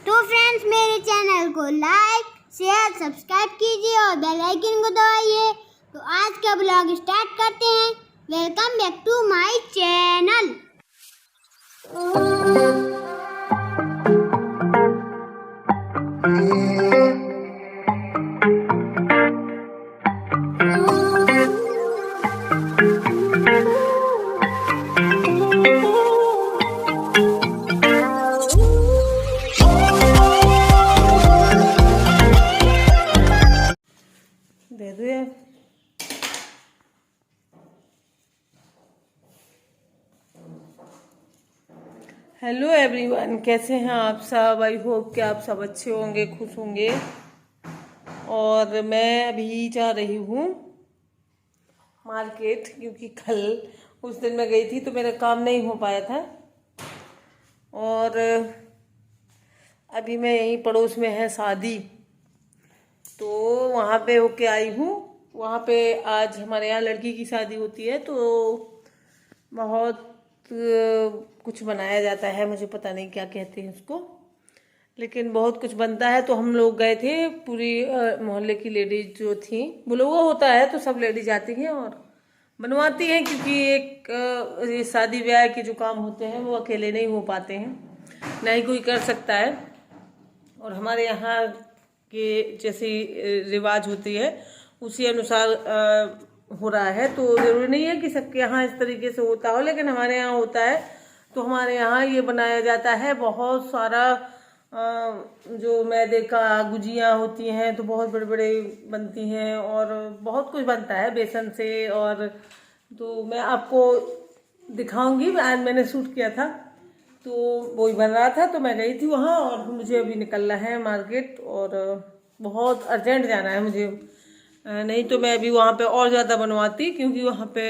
तो फ्रेंड्स मेरे चैनल को लाइक शेयर सब्सक्राइब कीजिए और बेल आइकन को दबाइए। तो आज का ब्लॉग स्टार्ट करते हैं। Welcome back to my channel. दे दो यार। हेलो एवरीवन, कैसे हैं आप सब। आई होप कि आप सब अच्छे होंगे, खुश होंगे। और मैं अभी जा रही हूँ मार्केट, क्योंकि कल उस दिन मैं गई थी तो मेरा काम नहीं हो पाया था। और अभी मैं यहीं पड़ोस में है शादी, तो वहाँ पे होके आई हूँ। वहाँ पे आज हमारे यहाँ लड़की की शादी होती है, तो बहुत कुछ बनाया जाता है। मुझे पता नहीं क्या कहते हैं उसको, लेकिन बहुत कुछ बनता है। तो हम लोग गए थे, पूरी मोहल्ले की लेडीज जो थी, बुलवा होता है तो सब लेडीज आती हैं और बनवाती हैं, क्योंकि एक ये शादी ब्याह के जो काम होते हैं वो अकेले नहीं हो पाते हैं, ना ही कोई कर सकता है। और हमारे यहाँ के जैसी रिवाज होती है उसी अनुसार हो रहा है। तो ज़रूरी नहीं है कि सबके यहाँ इस तरीके से होता हो, लेकिन हमारे यहाँ होता है। तो हमारे यहाँ ये बनाया जाता है बहुत सारा, जो मैदे का गुजियाँ होती हैं तो बहुत बड़े बड़े बनती हैं, और बहुत कुछ बनता है बेसन से। और तो मैं आपको दिखाऊंगी। आज मैंने शूट किया था तो वही बन रहा था, तो मैं गई थी वहाँ। और मुझे अभी निकलना है मार्केट, और बहुत अर्जेंट जाना है मुझे। नहीं तो मैं अभी वहाँ पे और ज़्यादा बनवाती, क्योंकि वहाँ पे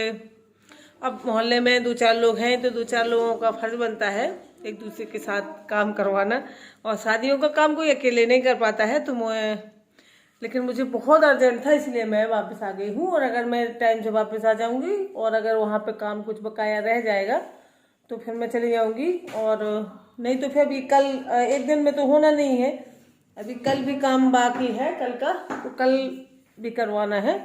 अब मोहल्ले में 2-4 लोग हैं, तो 2-4 लोगों का फर्ज बनता है एक दूसरे के साथ काम करवाना। और शादियों का काम कोई अकेले नहीं कर पाता है। तो मैं, लेकिन मुझे बहुत अर्जेंट था, इसलिए मैं वापस आ गई हूँ। और अगर मैं टाइम से वापस आ जाऊँगी और अगर वहाँ पे काम कुछ बकाया रह जाएगा तो फिर मैं चली जाऊँगी। और नहीं तो फिर अभी कल, एक दिन में तो होना नहीं है, अभी कल भी काम बाकी है, कल का तो कल भी करवाना है।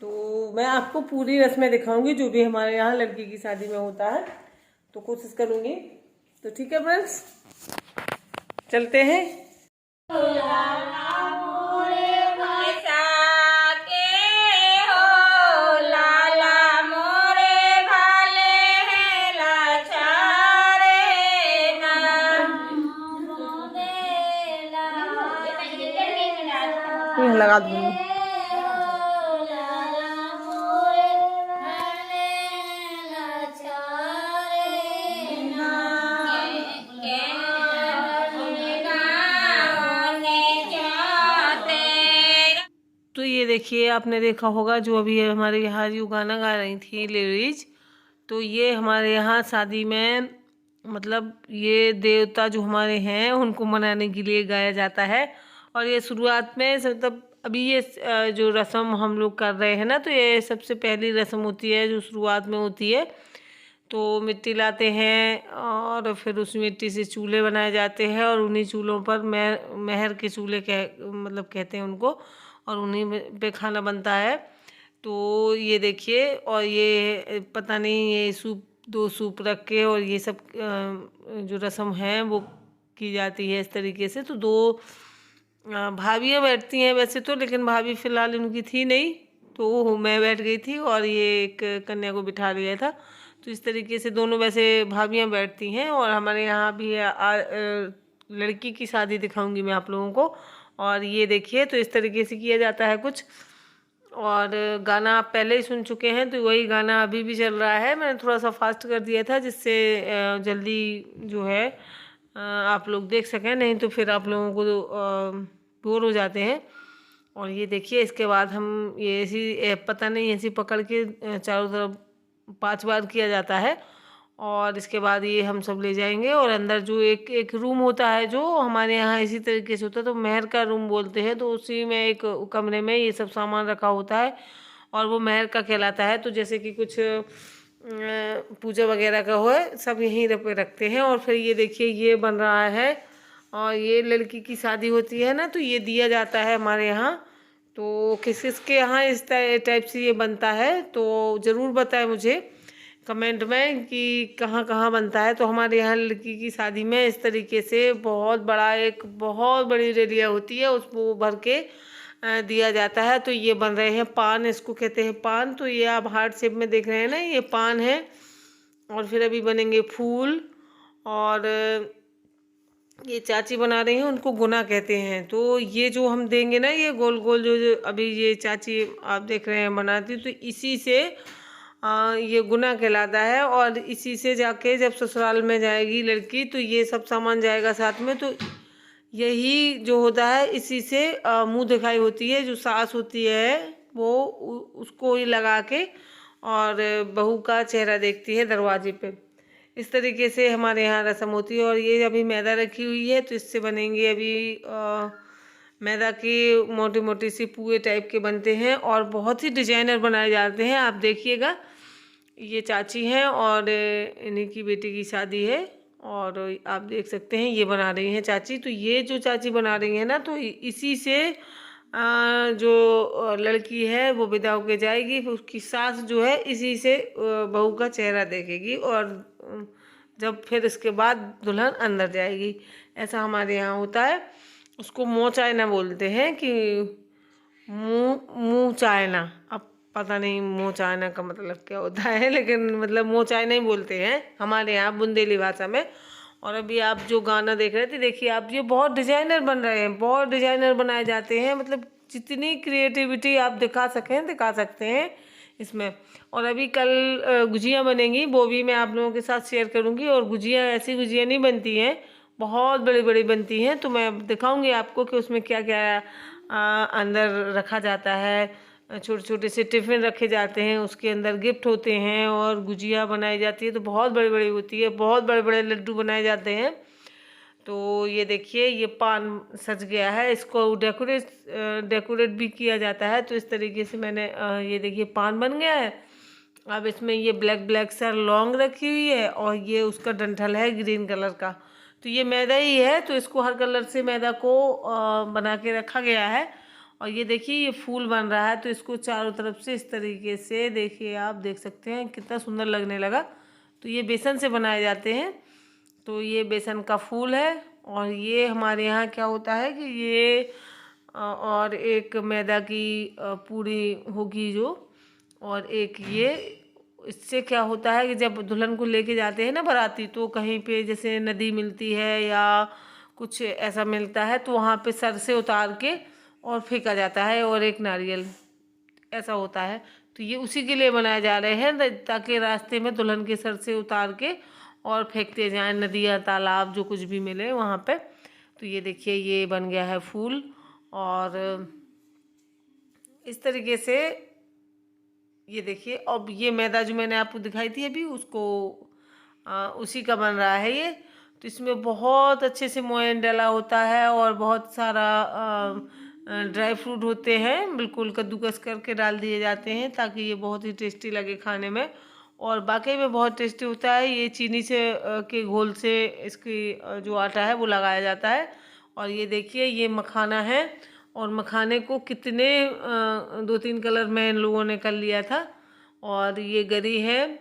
तो मैं आपको पूरी रस्में दिखाऊंगी जो भी हमारे यहाँ लड़की की शादी में होता है, तो कोशिश करूँगी। तो ठीक है फ्रेंड्स, चलते हैं। लगा दूंगी। तो ये देखिए, आपने देखा होगा जो अभी हमारे यहाँ जो गाना गा रही थी लेडीज, तो ये हमारे यहाँ शादी में, मतलब ये देवता जो हमारे हैं उनको मनाने के लिए गाया जाता है। और ये शुरुआत में, मतलब अभी ये जो रस्म हम लोग कर रहे हैं ना, तो ये सबसे पहली रस्म होती है जो शुरुआत में होती है। तो मिट्टी लाते हैं और फिर उस मिट्टी से चूल्हे बनाए जाते हैं, और उन्हीं चूल्हों पर मेहर के चूल्हे मतलब कहते हैं उनको, और उन्हीं पे खाना बनता है। तो ये देखिए, और ये पता नहीं, ये सूप, 2 सूप रख के, और ये सब जो रस्म है वो की जाती है इस तरीके से। तो 2 भाभियाँ बैठती हैं वैसे तो, लेकिन भाभी फ़िलहाल उनकी थी नहीं, तो मैं बैठ गई थी और ये एक कन्या को बिठा लिया था। तो इस तरीके से दोनों वैसे भाभियाँ बैठती हैं। और हमारे यहाँ भी लड़की की शादी दिखाऊंगी मैं आप लोगों को। और ये देखिए, तो इस तरीके से किया जाता है कुछ। और गाना आप पहले ही सुन चुके हैं, तो वही गाना अभी भी चल रहा है। मैंने थोड़ा सा फास्ट कर दिया था, जिससे जल्दी जो है आप लोग देख सकें, नहीं तो फिर आप लोगों को बोर हो जाते हैं। और ये देखिए, इसके बाद हम ये ऐसी, पता नहीं, ऐसी पकड़ के चारों तरफ 5 बार किया जाता है। और इसके बाद ये हम सब ले जाएंगे, और अंदर जो एक रूम होता है जो हमारे यहाँ इसी तरीके से होता है, तो मेहर का रूम बोलते हैं। तो उसी में एक कमरे में ये सब सामान रखा होता है, और वो मेहर का कहलाता है। तो जैसे कि कुछ पूजा वगैरह का हो, सब यहीं पे रखते हैं। और फिर ये देखिए, ये बन रहा है और ये लड़की की शादी होती है ना, तो ये दिया जाता है हमारे यहाँ। तो किस किस के यहाँ इस टाइप से ये बनता है तो ज़रूर बताएं मुझे कमेंट में कि कहाँ कहाँ बनता है। तो हमारे यहाँ लड़की की शादी में इस तरीके से बहुत बड़ा, एक बहुत बड़ी रेडिया होती है, उसको भर के दिया जाता है। तो ये बन रहे हैं पान, इसको कहते हैं पान। तो ये आप हार्ट शेप में देख रहे हैं ना, ये पान है। और फिर अभी बनेंगे फूल, और ये चाची बना रही हैं, उनको गुना कहते हैं। तो ये जो हम देंगे ना, ये गोल गोल जो अभी ये चाची आप देख रहे हैं बनाती, तो इसी से ये गुना कहलाता है। और इसी से जाके जब ससुराल में जाएगी लड़की, तो ये सब सामान जाएगा साथ में। तो यही जो होता है, इसी से मुंह दिखाई होती है। जो सास होती है वो उसको ही लगा के और बहू का चेहरा देखती है दरवाजे पे। इस तरीके से हमारे यहाँ रस्म होती है। और ये अभी मैदा रखी हुई है, तो इससे बनेंगे अभी मैदा की मोटी मोटी सी पुए टाइप के बनते हैं, और बहुत ही डिजाइनर बनाए जाते हैं। आप देखिएगा, ये चाची हैं और इन्हीं की बेटी की शादी है, और आप देख सकते हैं ये बना रही हैं चाची। तो ये जो चाची बना रही है ना, तो इसी से जो लड़की है वो विदा होके जाएगी, फिर उसकी सास जो है इसी से बहू का चेहरा देखेगी, और जब फिर इसके बाद दुल्हन अंदर जाएगी। ऐसा हमारे यहाँ होता है। उसको मुँह चायना बोलते हैं, कि मुँह चायना। अब पता नहीं मुँह चायना का मतलब क्या होता है, लेकिन मतलब मुँह चायना ही बोलते हैं हमारे यहाँ बुंदेली भाषा में। और अभी आप जो गाना देख रहे थे, देखिए आप, ये बहुत डिजाइनर बन रहे हैं, बहुत डिजाइनर बनाए जाते हैं। मतलब जितनी क्रिएटिविटी आप दिखा सकें दिखा सकते हैं इसमें। और अभी कल गुजिया बनेंगी, वो भी मैं आप लोगों के साथ शेयर करूंगी। और गुजिया ऐसी गुजिया नहीं बनती हैं, बहुत बड़ी बड़ी बनती हैं। तो मैं दिखाऊंगी आपको कि उसमें क्या क्या अंदर रखा जाता है। छोटे छोटे से टिफ़िन रखे जाते हैं, उसके अंदर गिफ्ट होते हैं, और गुजिया बनाई जाती है। तो बहुत बड़ी बड़ी होती है, बहुत बड़े बड़े लड्डू बनाए जाते हैं। तो ये देखिए, ये पान सज गया है, इसको डेकोरेट भी किया जाता है। तो इस तरीके से मैंने ये देखिए पान बन गया है। अब इसमें ये ब्लैक ब्लैक सा लौंग रखी हुई है, और ये उसका डंठल है ग्रीन कलर का। तो ये मैदा ही है, तो इसको हर कलर से मैदा को बना के रखा गया है। और ये देखिए ये फूल बन रहा है, तो इसको चारों तरफ से इस तरीके से देखिए, आप देख सकते हैं कितना सुंदर लगने लगा। तो ये बेसन से बनाए जाते हैं। तो ये बेसन का फूल है। और ये हमारे यहाँ क्या होता है कि ये और एक मैदा की पूरी होगी जो, और एक ये, इससे क्या होता है कि जब दुल्हन को लेके जाते हैं ना बाराती, तो कहीं पे जैसे नदी मिलती है या कुछ ऐसा मिलता है, तो वहाँ पे सर से उतार के और फेंका जाता है, और एक नारियल, ऐसा होता है। तो ये उसी के लिए बनाए जा रहे हैं, ताकि रास्ते में दुल्हन के सर से उतार के और फेंकते जाएं, नदी या तालाब जो कुछ भी मिले वहाँ पे। तो ये देखिए ये बन गया है फूल। और इस तरीके से ये देखिए, अब ये मैदा जो मैंने आपको दिखाई थी अभी, उसको उसी का बन रहा है ये। तो इसमें बहुत अच्छे से मोयन डाला होता है, और बहुत सारा ड्राई फ्रूट होते हैं, बिल्कुल कद्दूकस करके डाल दिए जाते हैं, ताकि ये बहुत ही टेस्टी लगे खाने में। और वाकई में बहुत टेस्टी होता है। ये चीनी से के घोल से इसकी जो आटा है वो लगाया जाता है। और ये देखिए ये मखाना है, और मखाने को कितने 2-3 कलर में इन लोगों ने कर लिया था। और ये गरी है,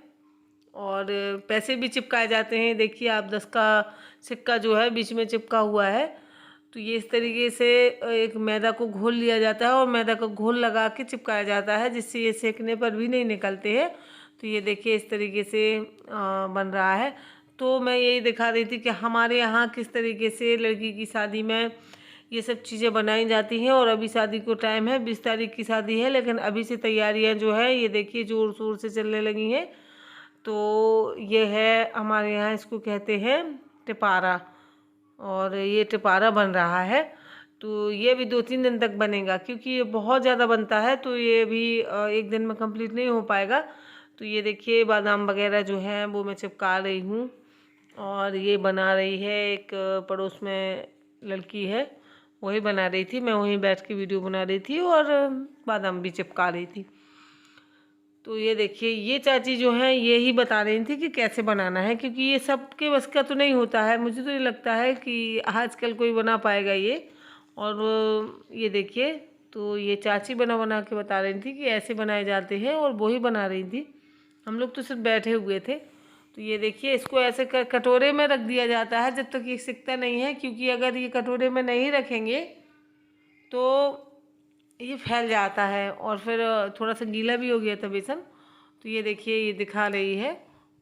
और पैसे भी चिपकाए जाते हैं। देखिए आप 10 का सिक्का जो है बीच में चिपका हुआ है। तो ये इस तरीके से एक मैदा को घोल लिया जाता है, और मैदा का घोल लगा के चिपकाया जाता है, जिससे ये सेकने पर भी नहीं निकलते हैं। तो ये देखिए इस तरीके से बन रहा है। तो मैं यही दिखा रही थी कि हमारे यहाँ किस तरीके से लड़की की शादी में ये सब चीज़ें बनाई जाती हैं। और अभी शादी को टाइम है, 20 तारीख की शादी है, लेकिन अभी से तैयारियां जो है ये देखिए ज़ोर शोर से चलने लगी हैं। तो ये है हमारे यहाँ, इसको कहते हैं टिपारा, और ये टिपारा बन रहा है। तो ये भी 2-3 दिन तक बनेगा, क्योंकि ये बहुत ज़्यादा बनता है, तो ये भी एक दिन में कंप्लीट नहीं हो पाएगा। तो ये देखिए बादाम वगैरह जो है वो मैं चिपका रही हूँ, और ये बना रही है एक पड़ोस में लड़की है, वही बना रही थी, मैं वहीं बैठ के वीडियो बना रही थी, और बादाम भी चिपका रही थी। तो ये देखिए, ये चाची जो हैं ये ही बता रही थी कि कैसे बनाना है, क्योंकि ये सबके बस का तो नहीं होता है। मुझे तो ये लगता है कि आजकल कोई बना पाएगा ये। और ये देखिए, तो ये चाची बना के बता रही थी कि ऐसे बनाए जाते हैं, और वो ही बना रही थी। हम लोग तो सिर्फ बैठे हुए थे। तो ये देखिए, इसको ऐसे कटोरे में रख दिया जाता है जब तक ये सिकता नहीं है, क्योंकि अगर ये कटोरे में नहीं रखेंगे तो ये फैल जाता है, और फिर थोड़ा सा गीला भी हो गया था बेसन। तो ये देखिए, ये दिखा रही है,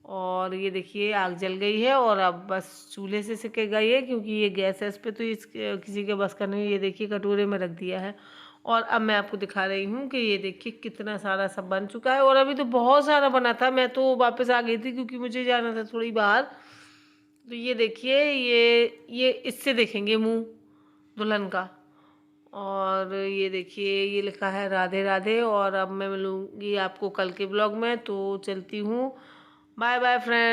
और ये देखिए आग जल गई है, और अब बस चूल्हे से सिकेगा ये, क्योंकि ये गैस है इस पे, तो इस किसी के बस का नहीं। ये देखिए कटोरे में रख दिया है, और अब मैं आपको दिखा रही हूँ कि ये देखिए कितना सारा सब बन चुका है। और अभी तो बहुत सारा बना था, मैं तो वापस आ गई थी क्योंकि मुझे जाना था थोड़ी बाहर। तो ये देखिए, ये इससे देखेंगे मुँह दुल्हन का। और ये देखिए, ये लिखा है राधे राधे। और अब मैं मिलूँगी आपको कल के ब्लॉग में, तो चलती हूँ। Bye bye friend.